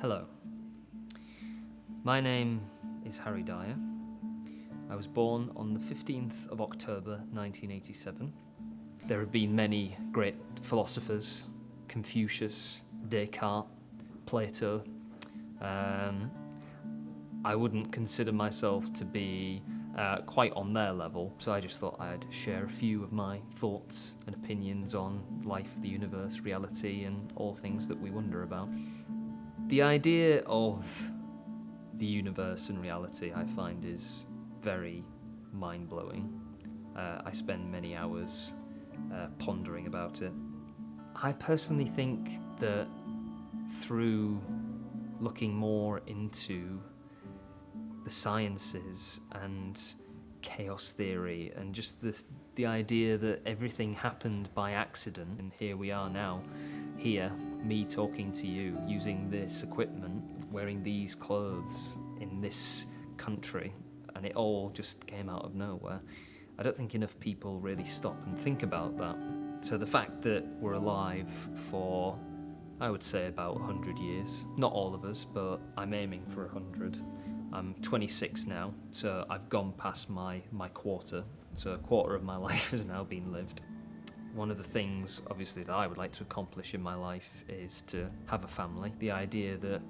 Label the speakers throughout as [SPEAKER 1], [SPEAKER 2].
[SPEAKER 1] Hello. My name is Harry Dyer. I was born on the 15th of October 1987. There have been many great philosophers: Confucius, Descartes, Plato. I wouldn't consider myself to be quite on their level, so I just thought I'd share a few of my thoughts and opinions on life, the universe, reality, and all things that we wonder about. The idea of the universe and reality, I find, is very mind-blowing. I spend many hours pondering about it. I personally think that through looking more into the sciences and chaos theory and just the idea that everything happened by accident, and here we are now, here, me talking to you, using this equipment, wearing these clothes in this country, and it all just came out of nowhere. I don't think enough people really stop and think about that. So the fact that we're alive for, I would say, about 100 years, not all of us, but I'm aiming for 100. I'm 26 now, so I've gone past my quarter, so a quarter of my life has now been lived. One of the things, obviously, that I would like to accomplish in my life is to have a family. The idea that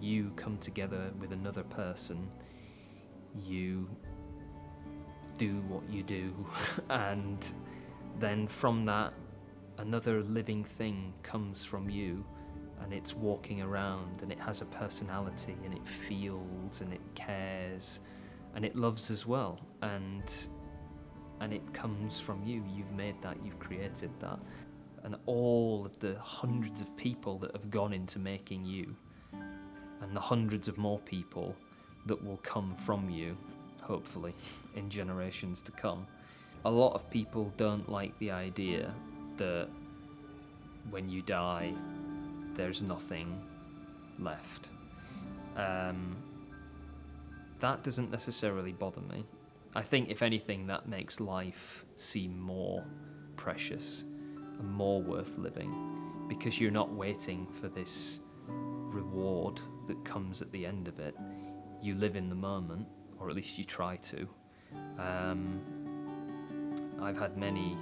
[SPEAKER 1] you come together with another person, you do what you do, and then from that, another living thing comes from you, and it's walking around, and it has a personality, and it feels, and it cares, and it loves as well, and it comes from you. You've made that, you've created that. And all of the hundreds of people that have gone into making you, and the hundreds of more people that will come from you, hopefully, in generations to come. A lot of people don't like the idea that when you die, there's nothing left. That doesn't necessarily bother me. I think, if anything, that makes life seem more precious and more worth living, because you're not waiting for this reward that comes at the end of it. You live in the moment, or at least you try to. I've had many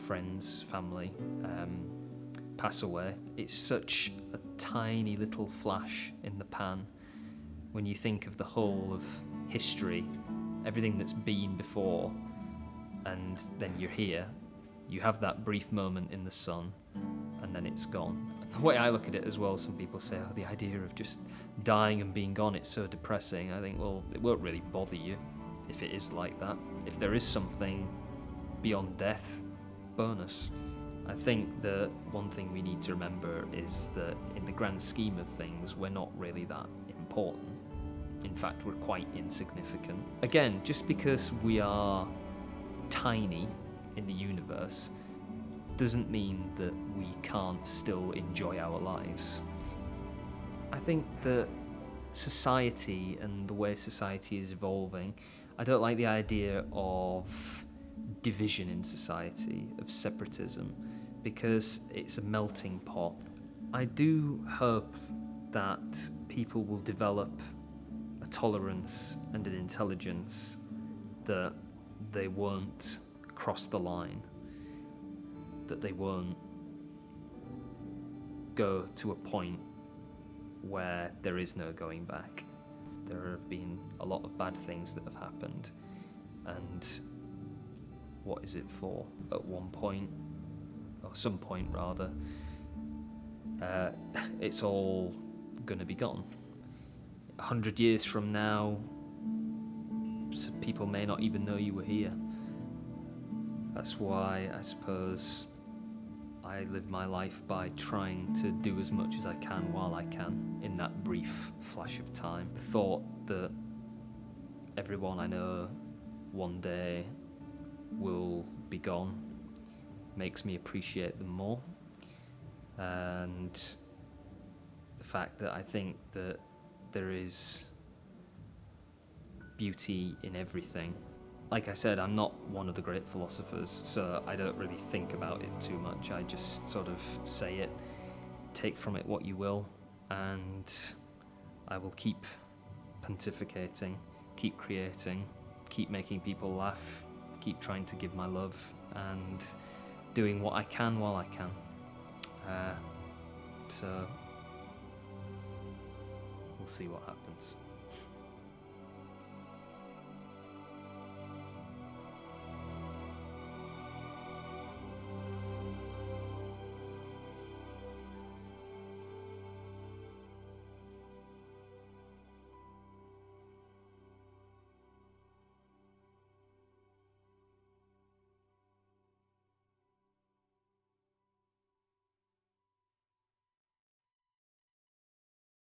[SPEAKER 1] friends, family, pass away. It's such a tiny little flash in the pan when you think of the whole of history, everything that's been before, and then you're here. You have that brief moment in the sun, and then it's gone. The way I look at it as well, some people say, oh, the idea of just dying and being gone, it's so depressing. I think, well, it won't really bother you if it is like that. If there is something beyond death, bonus. I think the one thing we need to remember is that in the grand scheme of things, we're not really that important. In fact, we're quite insignificant. Again, just because we are tiny in the universe doesn't mean that we can't still enjoy our lives. I think that society and the way society is evolving, I don't like the idea of division in society, of separatism, because it's a melting pot. I do hope that people will develop a tolerance and an intelligence that they won't cross the line, that they won't go to a point where there is no going back. There have been a lot of bad things that have happened, and what is it for? At one point, or some point rather, it's all going to be gone. 100 years from now, some people may not even know you were here. That's why I suppose I live my life by trying to do as much as I can while I can in that brief flash of time. The thought that everyone I know one day will be gone makes me appreciate them more. And the fact that I think that there is beauty in everything. Like I said, I'm not one of the great philosophers, so I don't really think about it too much. I just sort of say it, take from it what you will, and I will keep pontificating, keep creating, keep making people laugh, keep trying to give my love, and doing what I can while I can. So we'll see what happens.